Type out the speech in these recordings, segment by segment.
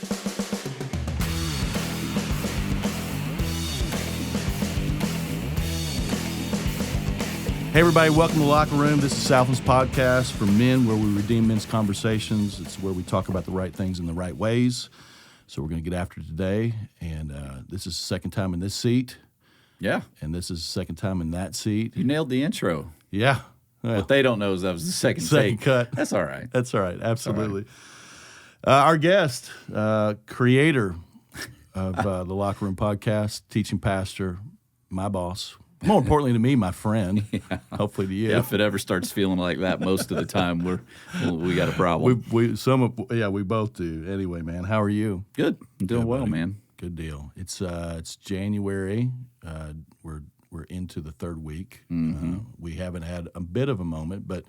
Hey, everybody, welcome to the Locker Room. This is Southland's podcast for men, where we redeem men's conversations. It's where we talk about the right things in the right ways. So we're going to get after it today. And this is the second time in this seat. Yeah. And this is the second time in that seat. You nailed the intro. Yeah. Well, What they don't know is that was the second take. cut. That's all right. That's all right. Absolutely. All right. Our guest, creator of the Locker Room podcast, teaching pastor, my boss. More importantly to me, my friend. Yeah. Hopefully to you. Yeah, if it ever starts feeling like that, most of the time we got a problem. We both do. Anyway, man, how are you? Good. I'm doing well, buddy. man. Good deal. It's January. We're into the third week. Mm-hmm. We haven't had a bit of a moment, but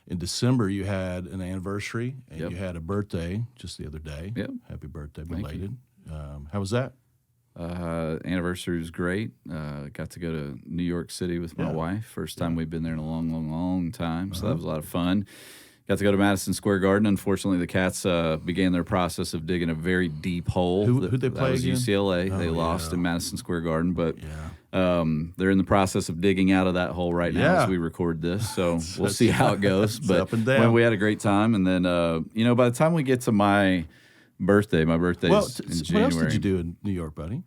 in December you had an anniversary and Yep. you had a birthday just the other day. Yep. Happy birthday, Thank belated. How was that? Anniversary was great. Got to go to New York City with my Yeah. wife. First time we've been there in a long, long, long time. So that was a lot of fun. Got to go to Madison Square Garden. Unfortunately, the Cats began their process of digging a very deep hole. Who'd they play That was again? UCLA. Oh, they lost yeah. in Madison Square Garden, but Yeah. they're in the process of digging out of that hole right now Yeah. as we record this. So we'll see how it goes. It's But up and down. we had a great time. And then, by the time we get to my birthday's in Well, January. what else did you do in New York, buddy?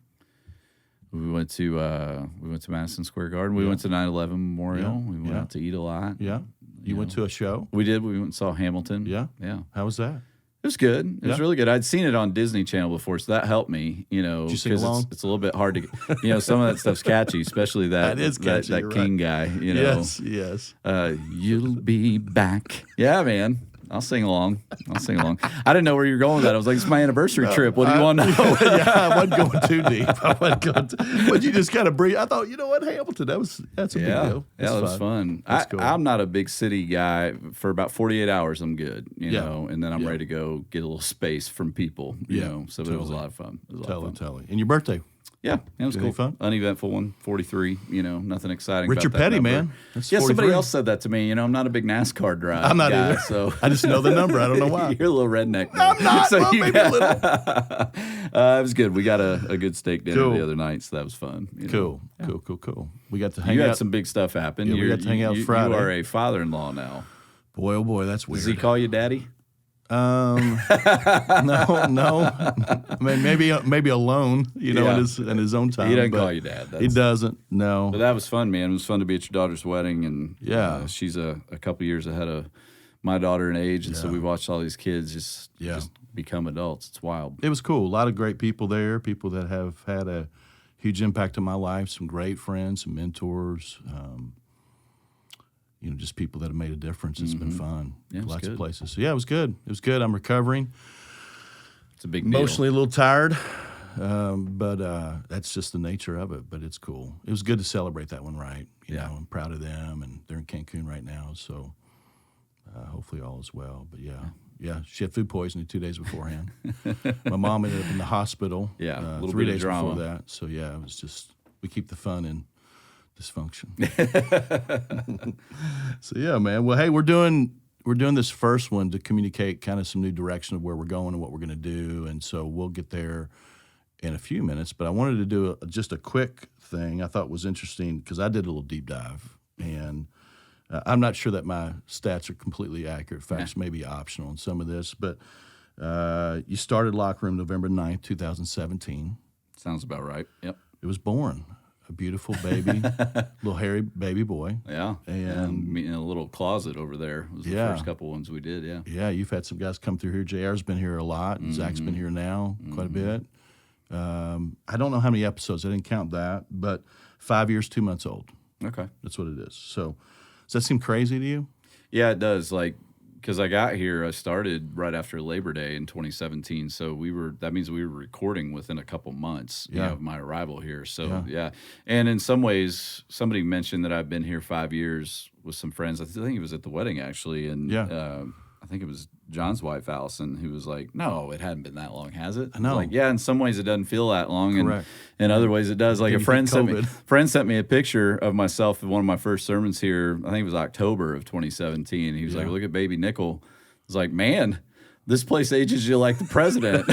We went to Madison Square Garden. We went to 9/11 Memorial. Yeah. We went Yeah. out to eat a lot. Yeah. You went to a show? We did. We went and saw Hamilton. Yeah. Yeah. How was that? It was good. It was Yeah. really good. I'd seen it on Disney Channel before, so that helped me, Did you sing 'cause along? it's a little bit hard to get, some of that stuff's catchy, especially that That is catchy, that you're King guy, Yes, yes. You'll be back. Yeah, man. I'll sing along. I didn't know where you were going with that. I was like, it's my anniversary trip. What do you want to know? Yeah, I wasn't going too deep. But you just kind of breathe. I thought, you know what, Hamilton, that's a big deal. Yeah, That's that was fun. That's cool. I'm not a big city guy. For about 48 hours, I'm good, Yeah. and then I'm Yeah. ready to go get a little space from people, So it was a lot of fun. Totally. And your birthday? Yeah, it was Any cool. fun? Uneventful one, 43, nothing exciting. Richard about that Petty, number. man. That's Yeah, somebody 43. else said that to me. I'm not a big NASCAR driver. I'm not guy, either. So I just know the number. I don't know why. You're a little redneck. No, I'm not. Well, maybe a little. It was good. We got a good steak dinner Cool. the other night, so that was fun. Cool. We got to hang You out. had some big stuff happen. Yeah, we got to hang out Friday. You are a father-in-law now. Boy, oh boy, that's weird. Does he call you daddy? No. I mean, maybe alone, Yeah. in his own time. He doesn't but call you dad. He doesn't. No. But that was fun, man. It was fun to be at your daughter's wedding, and Yeah. she's a couple years ahead of my daughter in age, and so Yeah. we watched all these kids just become adults. It's wild. It was cool. A lot of great people there, people that have had a huge impact on my life, some great friends, some mentors, just people that have made a difference. It's been fun. Yeah, it was Lots good. of places. So, yeah, it was good. It was good. I'm recovering. It's a big deal. Emotionally a little tired, but that's just the nature of it. But it's cool. It was good to celebrate that one, right? You know, I'm proud of them, and they're in Cancun right now, so hopefully all is well. But yeah, she had food poisoning 2 days beforehand. My mom ended up in the hospital. Yeah, a little 3 bit of days drama. before that. So yeah, it was just we keep the fun in dysfunction. So yeah, man. Well, hey, we're doing this first one to communicate kind of some new direction of where we're going and what we're going to do, and so we'll get there in a few minutes. But I wanted to do just a quick thing I thought was interesting because I did a little deep dive, and I'm not sure that my stats are completely accurate. Facts may be optional in some of this, but you started Locker Room November 9th, 2017. Sounds about right. Yep. It was born. A beautiful baby, little hairy baby boy. Yeah. And me in a little closet over there. It was the first couple ones we did, yeah. Yeah, you've had some guys come through here. JR's been here a lot, and Zach's been here now quite a bit. I don't know how many episodes. I didn't count that, but 5 years, 2 months old. Okay. That's what it is. So does that seem crazy to you? Yeah, it does. Because I got here, I started right after Labor Day in 2017. So that means we were recording within a couple months of my arrival here. So, yeah. And in some ways, somebody mentioned that I've been here 5 years with some friends. I think it was at the wedding, actually. And I think it was John's wife, Allison, who was like, no, it hadn't been that long, has it? I know. Like, yeah, in some ways it doesn't feel that long. Correct. And in other ways it does. Like Didn't a friend get sent me a picture of myself in one of my first sermons here. I think it was October of 2017. He was like, look at baby Nickell. I was like, man, this place ages you like the president.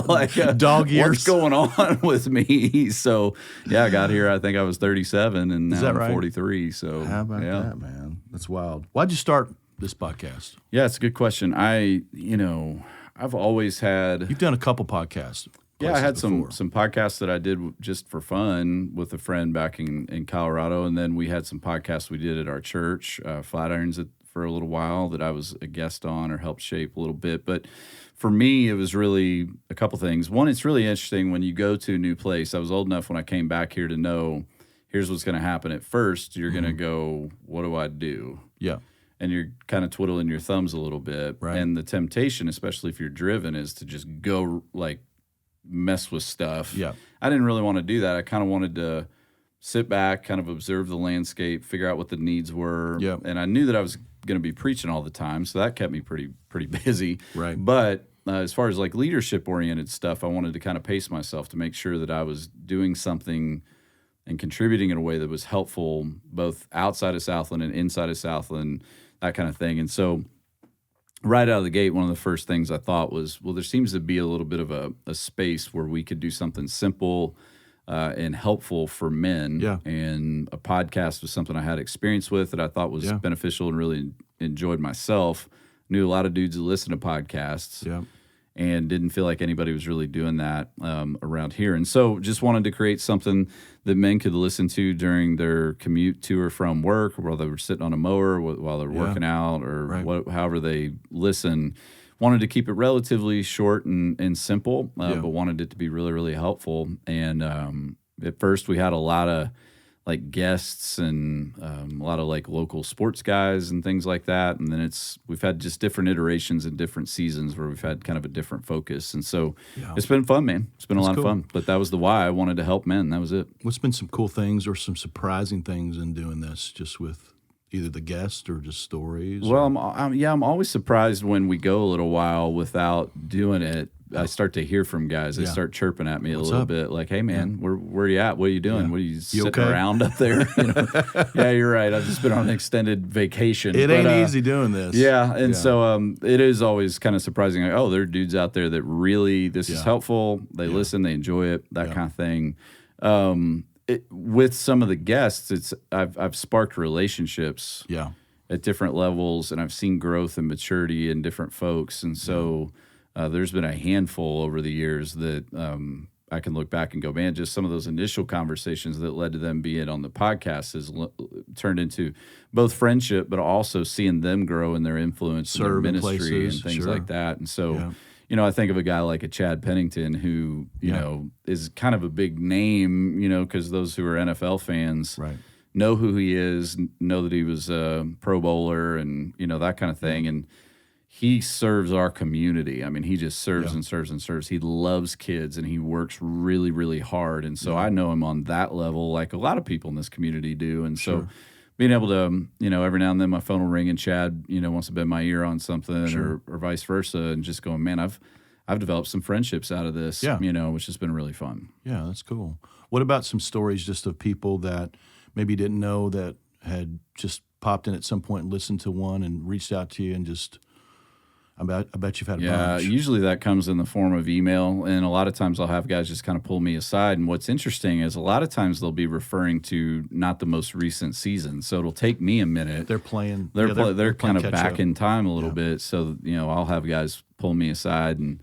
Like dog years. What's going on with me? So yeah, I got here. I think I was 37, and now I'm 43. So how about that, man? That's wild. Why'd you start this podcast? Yeah, it's a good question. I've always had. You've done a couple podcasts. Yeah, I had some podcasts that I did just for fun with a friend back in Colorado, and then we had some podcasts we did at our church, Flatirons, for a little while that I was a guest on or helped shape a little bit. But for me, it was really a couple things. One, it's really interesting when you go to a new place. I was old enough when I came back here to know here's what's going to happen. At first, you're going to go, what do I do? Yeah. And you're kind of twiddling your thumbs a little bit. Right. And the temptation, especially if you're driven, is to just go like mess with stuff. Yeah. I didn't really want to do that. I kind of wanted to sit back, kind of observe the landscape, figure out what the needs were. Yeah. And I knew that I was going to be preaching all the time, so that kept me pretty busy. Right. But as far as like leadership-oriented stuff, I wanted to kind of pace myself to make sure that I was doing something and contributing in a way that was helpful both outside of Southland and inside of Southland, that kind of thing. And so right out of the gate, one of the first things I thought was, well, there seems to be a little bit of a space where we could do something simple and helpful for men. Yeah. And a podcast was something I had experience with that I thought was beneficial and really enjoyed myself. Knew a lot of dudes who listen to podcasts. Yeah. And didn't feel like anybody was really doing that around here. And so just wanted to create something that men could listen to during their commute to or from work, or while they were sitting on a mower, while they're working out, or however they listen. Wanted to keep it relatively short and simple, but wanted it to be really, really helpful. And at first we had a lot of like guests and a lot of like local sports guys and things like that. And then we've had just different iterations and different seasons where we've had kind of a different focus. And so it's been fun, man. It's been a lot of fun. But that was the why. I wanted to help men. That was it. What's been some cool things or some surprising things in doing this, just with either the guest or just stories? Well, I'm always surprised when we go a little while without doing it. I start to hear from guys. They start chirping at me a little bit, like, "Hey, man, where are you at? What are you doing? Yeah. What are you sitting okay? around up there?" Yeah, you're right. I've just been on an extended vacation. It ain't easy doing this. Yeah, and so it is always kind of surprising. Like, oh, there are dudes out there that really this is helpful. They listen, they enjoy it, that kind of thing. With some of the guests, I've sparked relationships. Yeah. At different levels, and I've seen growth and maturity in different folks, and so. There's been a handful over the years that I can look back and go, man, just some of those initial conversations that led to them being on the podcast has turned into both friendship, but also seeing them grow in their influence in their ministry and things like that. And so, I think of a guy like a Chad Pennington who, you know, is kind of a big name, because those who are NFL fans know who he is, know that he was a Pro Bowler and, that kind of thing. And he serves our community. I mean, he just serves and serves and serves. He loves kids, and he works really, really hard. And so I know him on that level, like a lot of people in this community do. And so being able to, every now and then my phone will ring and Chad, wants to bend my ear on something or vice versa, and just going, man, I've developed some friendships out of this, which has been really fun. Yeah, that's cool. What about some stories just of people that maybe didn't know that had just popped in at some point and listened to one and reached out to you and just... I bet you've had a bunch. Yeah, usually that comes in the form of email, and a lot of times I'll have guys just kind of pull me aside. And what's interesting is a lot of times they'll be referring to not the most recent season, so it'll take me a minute. They're playing. They're kind of back in time a little bit. So I'll have guys pull me aside and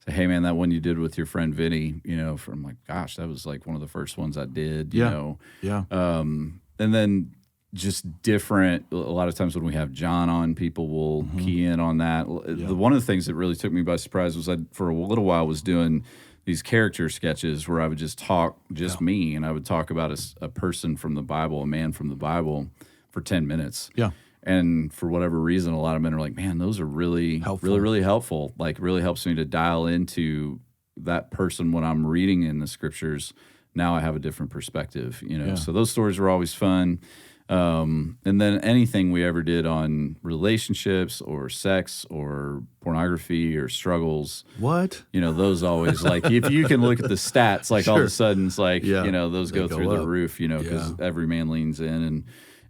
say, "Hey, man, that one you did with your friend Vinny, from like, gosh, that was like one of the first ones I did." And then. Just different. A lot of times when we have John on, people will key in on that. One of the things that really took me by surprise was I, for a little while, was doing these character sketches where I would just talk, me, and I would talk about a person from the Bible, a man from the Bible, for 10 minutes. Yeah. And for whatever reason, a lot of men are like, man, those are really helpful. Really, really helpful. Like, really helps me to dial into that person when I'm reading in the scriptures. Now I have a different perspective, So those stories were always fun. And then anything we ever did on relationships or sex or pornography or struggles. What? Those always, like, if you can look at the stats, like all of a sudden it's like, those go through the roof, because every man leans in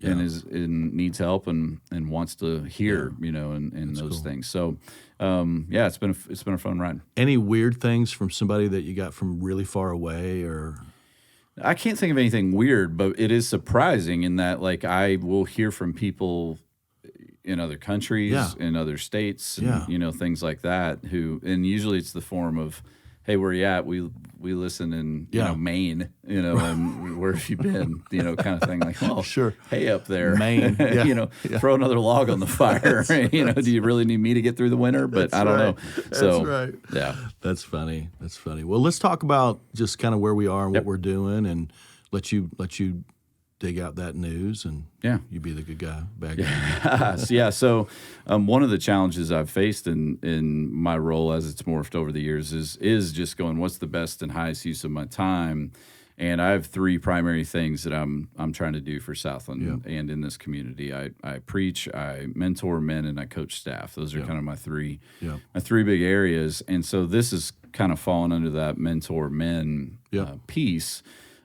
and needs help and wants to hear, and those things. So, it's been a fun ride. Any weird things from somebody that you got from really far away, or? I can't think of anything weird, but it is surprising in that, like, I will hear from people in other countries, in other states, and, things like that, and usually it's the form of, hey, where you at? We listen in, Maine, and where have you been? Kind of thing, like, oh, sure. Hey, up there, Maine, throw another log on the fire. Do you really need me to get through the winter? But I don't know. So, that's right. Yeah. That's funny. Well, let's talk about just kind of where we are and what we're doing, and let you dig out that news, and you be the good guy, bad guy. So one of the challenges I've faced in my role as it's morphed over the years is just going, what's the best and highest use of my time? And I have three primary things that I'm trying to do for Southland and in this community. I preach, I mentor men, and I coach staff. Those are kind of my three big areas. And so this is kind of falling under that mentor men piece.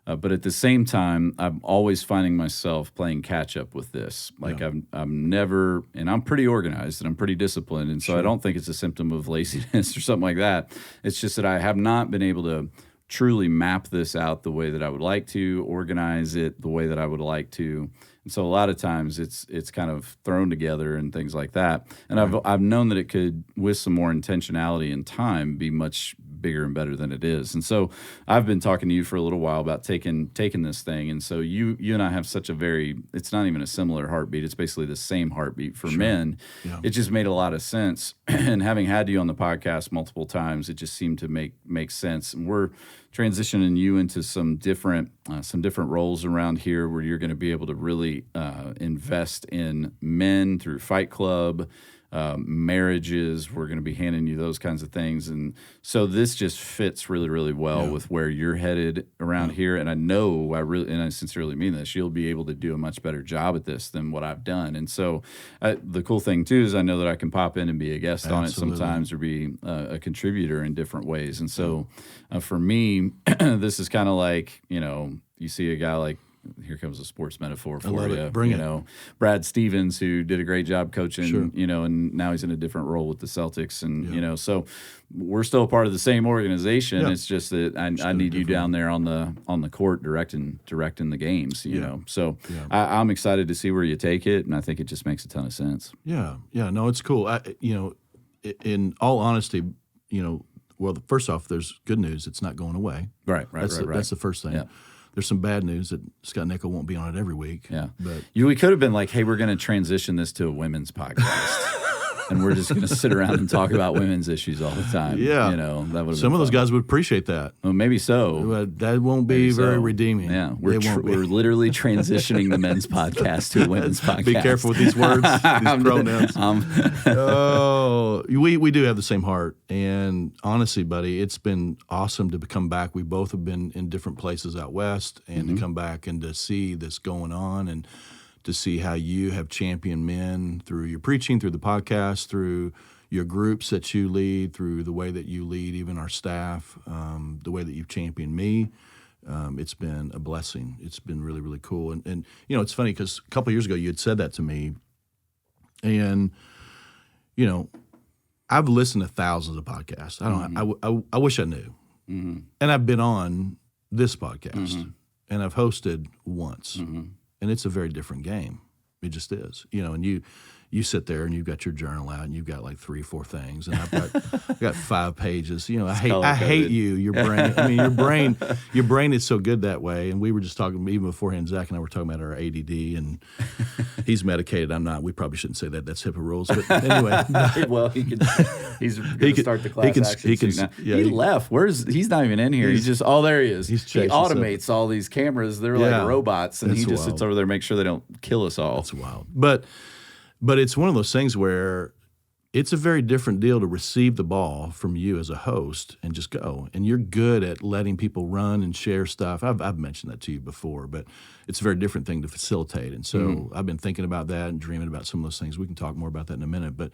But at the same time, I'm always finding myself playing catch up with this. Like I'm never, and I'm pretty organized and I'm pretty disciplined, and so I don't think it's a symptom of laziness or something like that. It's just that I have not been able to truly map this out the way that I would like to, organize it the way that I would like to. And so a lot of times it's kind of thrown together and things like that. And I've known that it could, with some more intentionality and time, be much bigger and better than it is. And so I've been talking to you for a little while about taking this thing. And so you and I have such a it's not even a similar heartbeat. It's basically the same heartbeat for men. Yeah. It just made a lot of sense. And having had you on the podcast multiple times, it just seemed to make sense. And we're transitioning you into some different roles around here where you're going to be able to really invest in men through Fight Club, marriages. We're going to be handing you those kinds of things. And so this just fits really, really well with where you're headed around here. And I know I sincerely mean this, you'll be able to do a much better job at this than what I've done. And so the cool thing too is I know that I can pop in and be a guest on it sometimes, or be a contributor in different ways. And so for me, this is kind of like, you see a guy like, here comes a sports metaphor for you. Bring it. Brad Stevens, who did a great job coaching, and now he's in a different role with the Celtics. And, so we're still a part of the same organization. Yeah. It's just that I need you down there on the court directing the games, So I'm excited to see where you take it, and I think it just makes a ton of sense. Yeah. Yeah. No, it's cool. In all honesty, well, first off, there's good news. It's not going away. Right. That's the first thing. Yeah. There's some bad news that Scott Nickell won't be on it every week. Yeah, but we could have been like, hey, we're going to transition this to a women's podcast. And we're just going to sit around and talk about women's issues all the time. Yeah. That would. Some of those guys would appreciate that. Well, maybe so. That won't be very redeeming. Yeah. We're literally transitioning the men's podcast to a women's podcast. Be careful with these words, these pronouns. We do have the same heart. And honestly, buddy, it's been awesome to come back. We both have been in different places out west, and to come back and to see this going on, and to see how you have championed men through your preaching, through the podcast, through your groups that you lead, through the way that you lead even our staff, the way that you've championed me. It's been a blessing. It's been really, really cool. And it's funny because a couple of years ago you had said that to me, and, I've listened to thousands of podcasts. I wish I knew. Mm-hmm. And I've been on this podcast, and I've hosted once. Mm-hmm. And it's a very different game. It just is. And you sit there and you've got your journal out and you've got like 3 or 4 things, and I've got 5 pages. I hate you. Your brain. I mean, your brain is so good that way. And we were just talking even beforehand. Zach and I were talking about our ADD, and he's medicated. I'm not. We probably shouldn't say that. That's HIPAA rules. But anyway, well, he's going to start the class action. He left. He's not even in here. He's just there he is. He automates all these cameras. They're like robots, and he just sits over there and makes sure they don't kill us all. That's wild. But it's one of those things where it's a very different deal to receive the ball from you as a host and just go. And you're good at letting people run and share stuff. I've mentioned that to you before, but it's a very different thing to facilitate. And so I've been thinking about that and dreaming about some of those things. We can talk more about that in a minute. But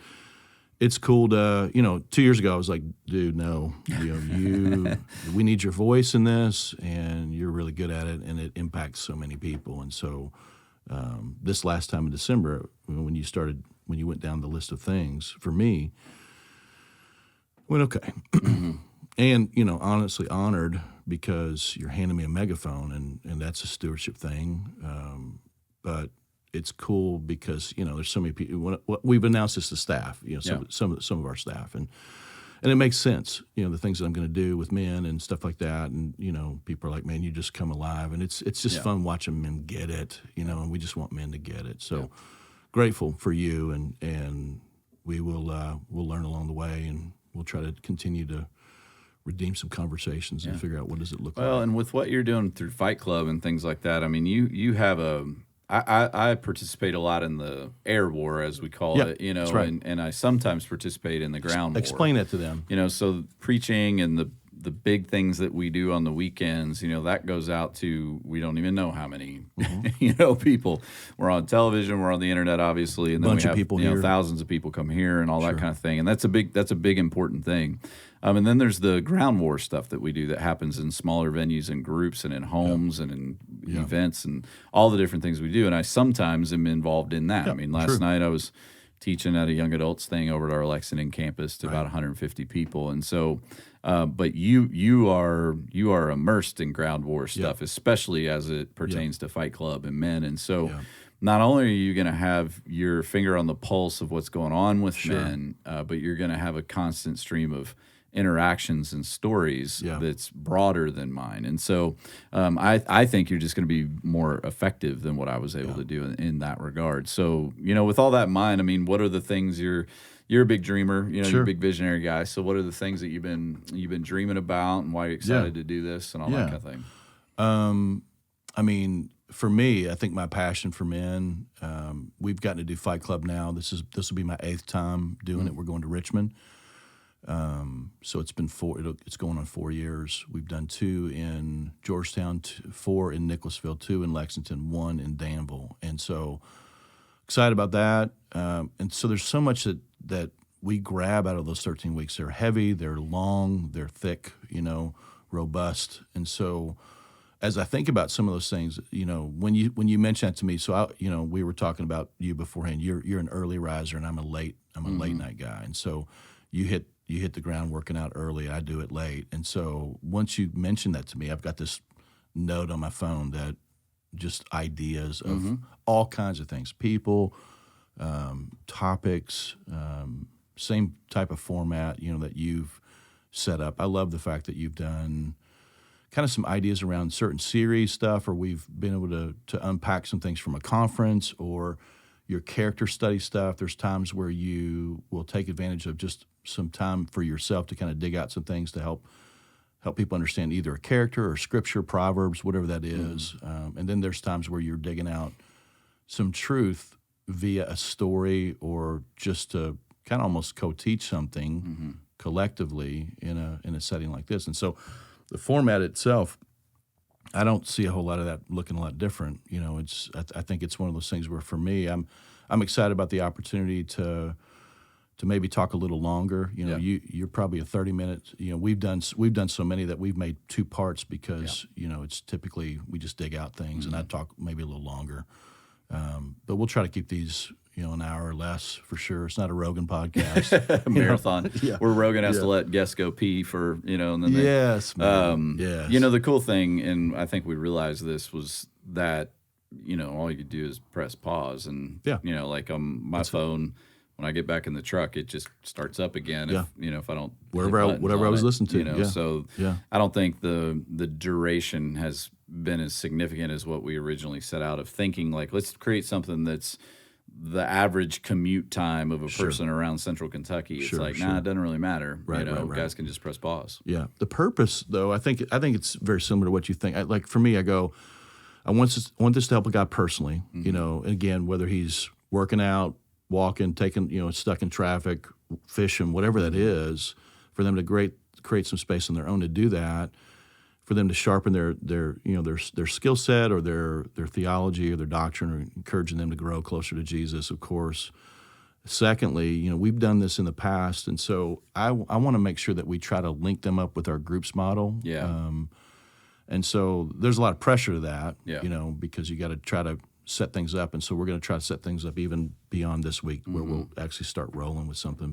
it's cool to, 2 years ago I was like, dude, no, we need your voice in this, and you're really good at it, and it impacts so many people. And so this last time in December, when you went down the list of things, for me, I went, okay. And, honestly honored because you're handing me a megaphone, and that's a stewardship thing. But it's cool because, there's so many people. We've announced this to staff, some of our staff, and it makes sense, the things that I'm going to do with men and stuff like that. And, people are like, man, you just come alive. And it's just fun watching men get it, and we just want men to get it. So grateful for you, and we will we'll learn along the way, and we'll try to continue to redeem some conversations and figure out what does it look like. Well, and with what you're doing through Fight Club and things like that, I mean, you have I participate a lot in the air war, as we call it, that's right. and I sometimes participate in the ground war. Explain it to them. So preaching and the big things that we do on the weekends, that goes out to, we don't even know how many, people. We're on television, we're on the internet, obviously, and then we have people here. Thousands of people come here and all that kind of thing, and that's a big important thing. And then there's the ground war stuff that we do that happens in smaller venues and groups and in homes and in events and all the different things we do. And I sometimes am involved in that. I mean, last night I was teaching at a young adults thing over at our Lexington campus to about 150 people. And so, but you are immersed in ground war stuff, especially as it pertains to Fight Club and men. And so not only are you going to have your finger on the pulse of what's going on with men, but you're going to have a constant stream of interactions and stories that's broader than mine. And so I think you're just going to be more effective than what I was able to do in that regard. So, with all that in mind, I mean, what are the things you're a big dreamer, you're a big visionary guy. So what are the things that you've been dreaming about, and why you're excited to do this and all that kind of thing? I mean, for me, I think my passion for men, we've gotten to do Fight Club now. This will be my 8th time doing it. We're going to Richmond. So it's been it's going on 4 years. We've done 2 in Georgetown, 4 in Nicholasville, 2 in Lexington, 1 in Danville. And so excited about that. And so there's so much that we grab out of those 13 weeks. They're heavy, they're long, they're thick, robust. And so as I think about some of those things, when you mention that to me, so we were talking about you beforehand. You're an early riser, and I'm a late night guy. And so you hit the ground working out early. I do it late. And so once you mention that to me, I've got this note on my phone that just ideas of all kinds of things, people, topics, same type of format, that you've set up. I love the fact that you've done kind of some ideas around certain series stuff, or we've been able to unpack some things from a conference, or your character study stuff. There's times where you will take advantage of just some time for yourself to kind of dig out some things to help people understand either a character or scripture, Proverbs, whatever that is. And then there's times where you're digging out some truth via a story, or just to kind of almost co-teach something collectively in a setting like this. And so the format itself, I don't see a whole lot of that looking a lot different. I think it's one of those things where, for me, I'm excited about the opportunity to maybe talk a little longer. You're probably a 30-minute. We've done so many that we've made 2 parts because it's typically we just dig out things, and I talk maybe a little longer. But we'll try to keep these an hour or less for sure. It's not a Rogan podcast. Marathon. Where Rogan has to let guests go pee for, and then yes. The cool thing, and I think we realized this, was that, all you could do is press pause, and, like on my phone, when I get back in the truck, it just starts up again. If I don't whatever I was listening to. So I don't think the duration has been as significant as what we originally set out of thinking. Like, let's create something that's the average commute time of a person around Central Kentucky. It's it doesn't really matter. Right. Guys can just press pause. Yeah. The purpose, though, I think it's very similar to what you think. Like for me, I want this to help a guy personally. Again, whether he's working out, walking, taking, stuck in traffic, fishing, whatever that is, for them to create some space on their own to do that, for them to sharpen their skill set or their theology or their doctrine, or encouraging them to grow closer to Jesus, of course. Secondly, we've done this in the past, and so I want to make sure that we try to link them up with our groups model. Yeah. And so there's a lot of pressure to that, because you got to try to set things up, and so we're going to try to set things up even beyond this week, where we'll actually start rolling with something.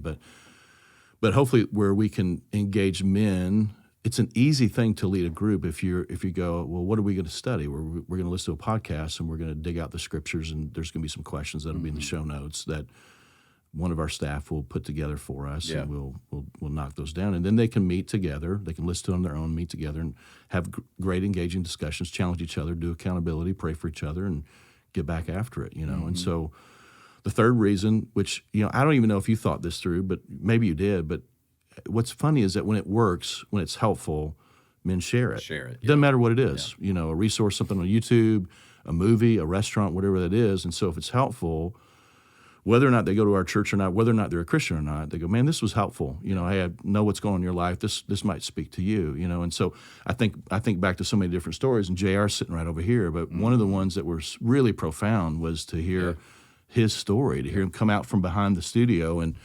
But hopefully, where we can engage men. It's an easy thing to lead a group if you go, well, what are we going to study? We're going to listen to a podcast, and we're going to dig out the scriptures, and there's going to be some questions that'll be in the show notes that one of our staff will put together for us, and we'll knock those down. And then they can meet together. They can listen to it on their own, meet together, and have great engaging discussions, challenge each other, do accountability, pray for each other, and get back after it, And so the third reason, which, I don't even know if you thought this through, but maybe you did, but what's funny is that when it works, when it's helpful, men share it. It doesn't matter what it is, a resource, something on YouTube, a movie, a restaurant, whatever that is. And so if it's helpful, whether or not they go to our church or not, whether or not they're a Christian or not, they go, man, this was helpful. Hey, I know what's going on in your life. This might speak to you, And so I think back to so many different stories, and JR's sitting right over here. But one of the ones that were really profound was to hear his story, to hear him come out from behind the studio and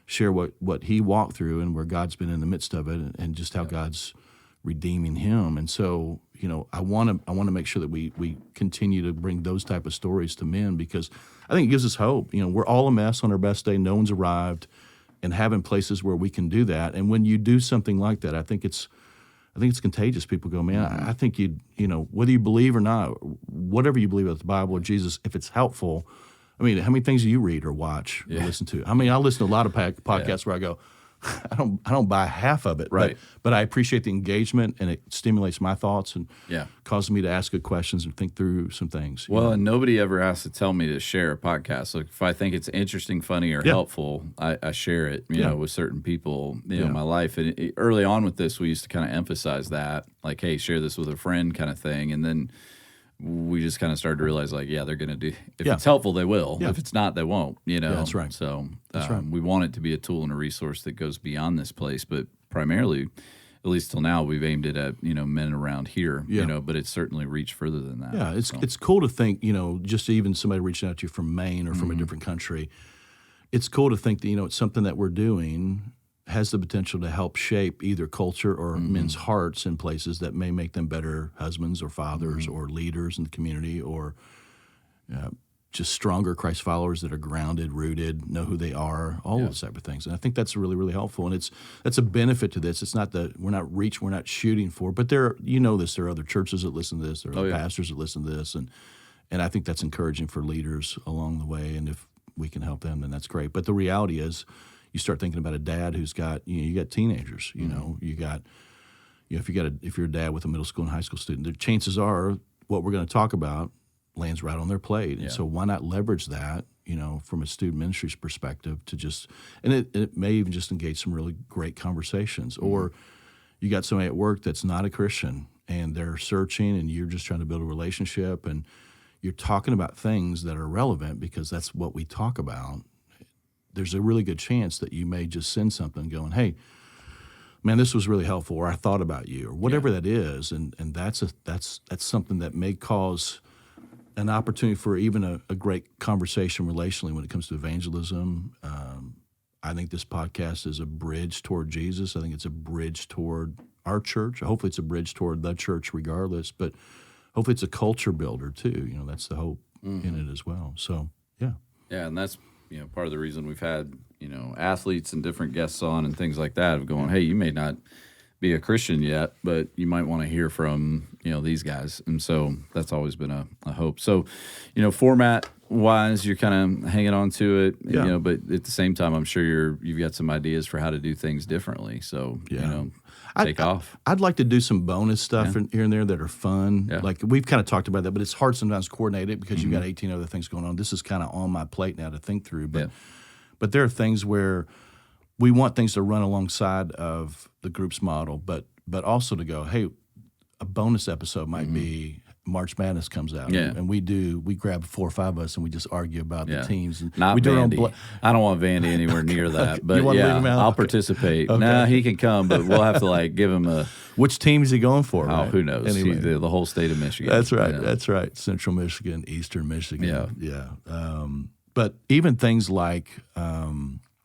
share what he walked through and where God's been in the midst of it, and just how God's redeeming him. And so, I want to make sure that we continue to bring those type of stories to men, because I think it gives us hope. We're all a mess on our best day. No one's arrived, and having places where we can do that. And when you do something like that, I think it's contagious. People go, man, I think whether you believe or not, whatever you believe about the Bible or Jesus, if it's helpful. I mean, how many things do you read or watch or listen to? I mean, I listen to a lot of podcasts where I go, I don't buy half of it, right? But I appreciate the engagement, and it stimulates my thoughts and causes me to ask good questions and think through some things. Well, and nobody ever has to tell me to share a podcast. So if I think it's interesting, funny, or helpful, I share it. With certain people in my life. And early on with this, we used to kind of emphasize that, like, hey, share this with a friend, kind of thing, and then we just kind of started to realize, like, they're going to do. If it's helpful, they will. If it's not, they won't. That's right. So we want it to be a tool and a resource that goes beyond this place, but primarily, at least till now, we've aimed it at men around here. But it's certainly reached further than that. Yeah, it's cool to think. Just even somebody reaching out to you from Maine or from a different country. It's cool to think that it's something that we're doing has the potential to help shape either culture or men's hearts in places that may make them better husbands or fathers or leaders in the community, or just stronger Christ followers that are grounded, rooted, know who they are, all those type of things. And I think that's really, really helpful. And that's a benefit to this. It's not that we're not shooting for, but there are other churches that listen to this, there are other pastors that listen to this, and I think that's encouraging for leaders along the way. And if we can help them, then that's great. But the reality is, you start thinking about a dad who's got, you got teenagers, you got, if you're a dad with a middle school and high school student, the chances are what we're going to talk about lands right on their plate. And so why not leverage that, from a student ministry's perspective to just, and it may even just engage some really great conversations. Or you got somebody at work that's not a Christian and they're searching, and you're just trying to build a relationship, and you're talking about things that are relevant because that's what we talk about. There's a really good chance that you may just send something going, hey, man, this was really helpful, or I thought about you, or whatever that is. And that's something that may cause an opportunity for even a great conversation relationally when it comes to evangelism. I think this podcast is a bridge toward Jesus. I think it's a bridge toward our church. Hopefully it's a bridge toward the church regardless, but hopefully it's a culture builder too. That's the hope in it as well. So, yeah. Yeah, and that's part of the reason we've had, athletes and different guests on and things like that, of going, hey, you may not be a Christian yet, but you might want to hear from, these guys. And so that's always been a hope. So, format-wise, you're kind of hanging on to it, but at the same time, I'm sure you've got some ideas for how to do things differently. So, take off. I'd like to do some bonus stuff here and there that are fun. Yeah. Like, we've kind of talked about that, but it's hard sometimes to coordinate it because you've got 18 other things going on. This is kind of on my plate now to think through. But there are things where we want things to run alongside of the group's model, but also to go, hey, a bonus episode might be March Madness comes out, and we grab 4 or 5 of us and we just argue about the teams. And not we do Vandy. I don't want Vandy anywhere near that, but leave him out? I'll participate. Okay. Nah, he can come, but we'll have to give him a. Which team is he going for? Oh, who knows? Anyway. The whole state of Michigan. That's right. That's right. Central Michigan, Eastern Michigan. Yeah. But even things like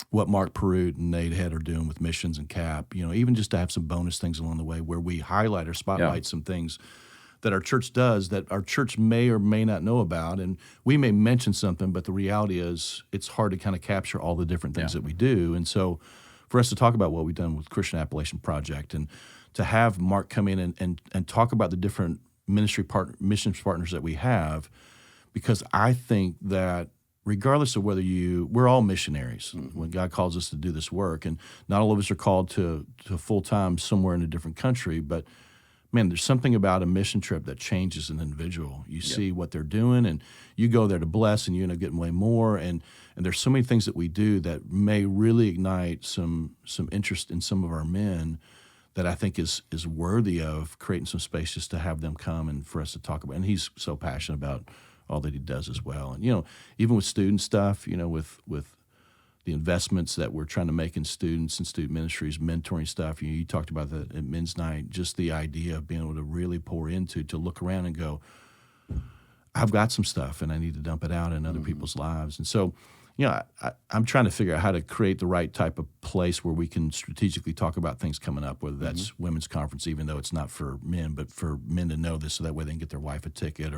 what Mark Perut and Nate Head are doing with missions and CAP, even just to have some bonus things along the way where we highlight or spotlight some things that our church does that our church may or may not know about. And we may mention something, but the reality is it's hard to kind of capture all the different things that we do. And so for us to talk about what we've done with Christian Appalachian Project and to have Mark come in and talk about the different missions partners that we have, because I think that regardless of whether we're all missionaries when God calls us to do this work, and not all of us are called to full-time somewhere in a different country, but man, there's something about a mission trip that changes an individual. You see what they're doing, and you go there to bless, and you end up getting way more, and there's so many things that we do that may really ignite some interest in some of our men that I think is worthy of creating some space just to have them come and for us to talk about. And he's so passionate about all that he does as well. And, even with student stuff, with the investments that we're trying to make in students and student ministries, mentoring stuff, you talked about that at Men's Night, just the idea of being able to really pour into, to look around and go, I've got some stuff and I need to dump it out in other people's lives. And so, I'm trying to figure out how to create the right type of place where we can strategically talk about things coming up, whether that's women's conference, even though it's not for men, but for men to know this so that way they can get their wife a ticket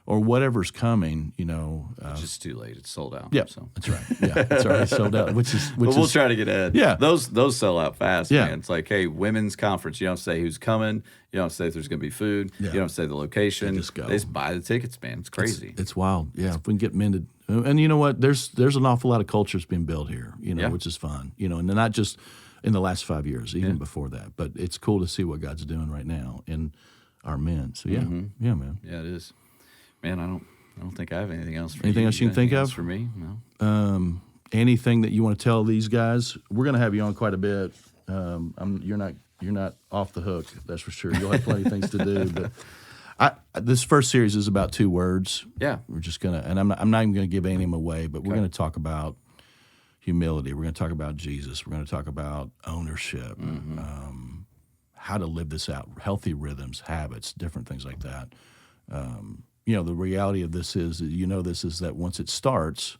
or whatever's coming, It's just too late. It's sold out. Yeah, so. That's right. Yeah, it's already sold out. But we'll try to get ahead. Yeah, those sell out fast. Yeah. Man. It's like, hey, women's conference. You don't say who's coming. You don't say if there's going to be food. Yeah. You don't say the location. They just go. They just buy the tickets, man. It's crazy. It's wild. Yeah, if we can get men to, and you know what? There's an awful lot of cultures being built here. Which is fun. And not just in the last 5 years, even before that. But it's cool to see what God's doing right now in our men. So yeah, man. Yeah, it is. Man, I don't think I have anything else for Anything you. else you can think of? For me? No. Anything that you want to tell these guys? We're going to have you on quite a bit. You're not off the hook, that's for sure. You'll have plenty of things to do. But this first series is about 2 words. Yeah. We're just going to, and I'm not even going to give any of them away, but we're going to talk about humility. We're going to talk about Jesus. We're going to talk about ownership, how to live this out, healthy rhythms, habits, different things like that. The reality of this is, that once it starts,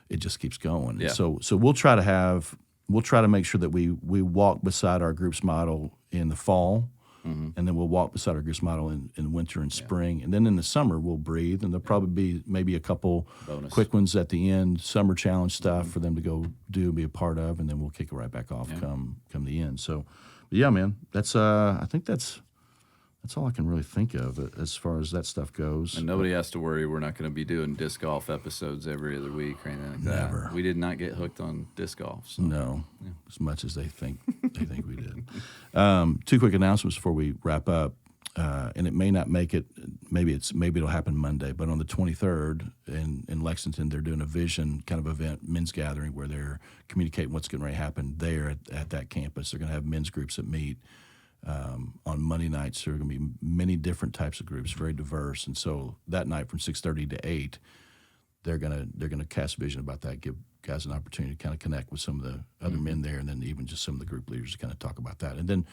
it just keeps going. Yeah. So we'll try to make sure that we walk beside our groups model in the fall, and then we'll walk beside our groups model in winter and spring, and then in the summer we'll breathe, and there'll probably be maybe a couple quick ones at the end, summer challenge stuff for them to go do and be a part of, and then we'll kick it right back off come the end. So, but yeah, man, that's I think that's all I can really think of as far as that stuff goes. And nobody has to worry. We're not going to be doing disc golf episodes every other week or anything like that. Never. We did not get hooked on disc golf. So. No, as much as they think we did. 2 quick announcements before we wrap up, and it may not make it. Maybe it'll happen Monday, but on the 23rd in Lexington, they're doing a vision kind of event, men's gathering, where they're communicating what's going to happen there at that campus. They're going to have men's groups that meet. On Monday nights, there are going to be many different types of groups, very diverse, and so that night from 6:30 to 8, they're gonna cast vision about that, give guys an opportunity to kind of connect with some of the other men there, and then even just some of the group leaders to kind of talk about that. And then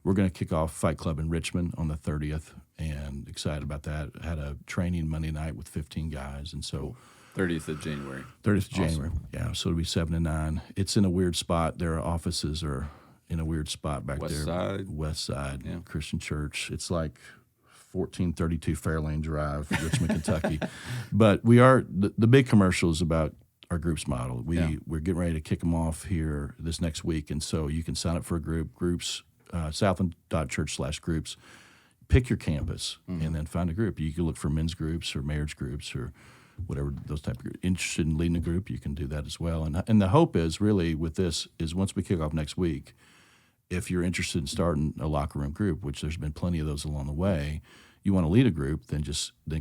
we're going to kick off Fight Club in Richmond on the 30th, and excited about that. Had a training Monday night with 15 guys, and so 30th of January. 30th of January, yeah. So it'll be 7 and 9. It's in a weird spot. Their offices are in a weird spot back there. West Side, Christian Church. It's like 1432 Fairlane Drive, Richmond, Kentucky. But we are the big commercial is about our groups model. We're getting ready to kick them off here this next week, and so you can sign up for a groups, Southland.church/groups. Pick your campus and then find a group. You can look for men's groups or marriage groups or whatever those type of groups. Interested in leading a group, you can do that as well. And the hope is really with this is once we kick off next week, if you're interested in starting a locker room group, which there's been plenty of those along the way, you want to lead a group, then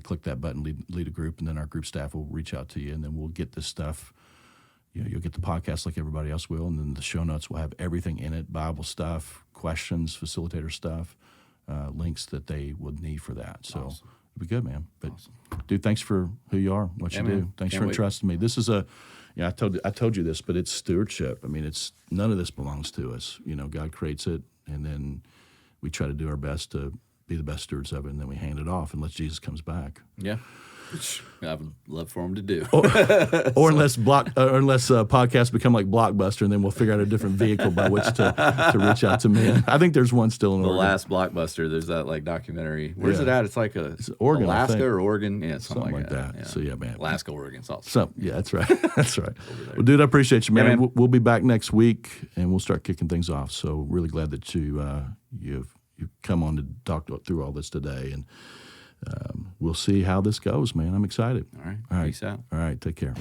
click that button, lead a group, and then our group staff will reach out to you, and then we'll get this stuff. You'll get the podcast like everybody else will, and then the show notes will have everything in it, Bible stuff, questions, facilitator stuff, links that they would need for that. So awesome. It'll be good, man. But dude, thanks for who you are, what you do. Thanks for entrusting me. This is I told you this, but it's stewardship. I mean, none of this belongs to us. God creates it, and then we try to do our best to be the best stewards of it, and then we hand it off unless Jesus comes back. Yeah. I would love for them to do. Or unless podcasts become like Blockbuster, and then we'll figure out a different vehicle by which to reach out to me. I think there's one still in the Oregon. last Blockbuster. There's that like documentary. Where's it at? It's like it's Oregon, Alaska or Oregon. Yeah, something like that. Yeah. So yeah, man. Alaska, Oregon, also. So yeah, that's right. That's right. Well, dude, I appreciate you, man. Yeah, man. We'll be back next week, and we'll start kicking things off. So really glad that you've come on to talk through all this today, and we'll see how this goes, man. I'm excited. All right. Peace out. All right. Take care.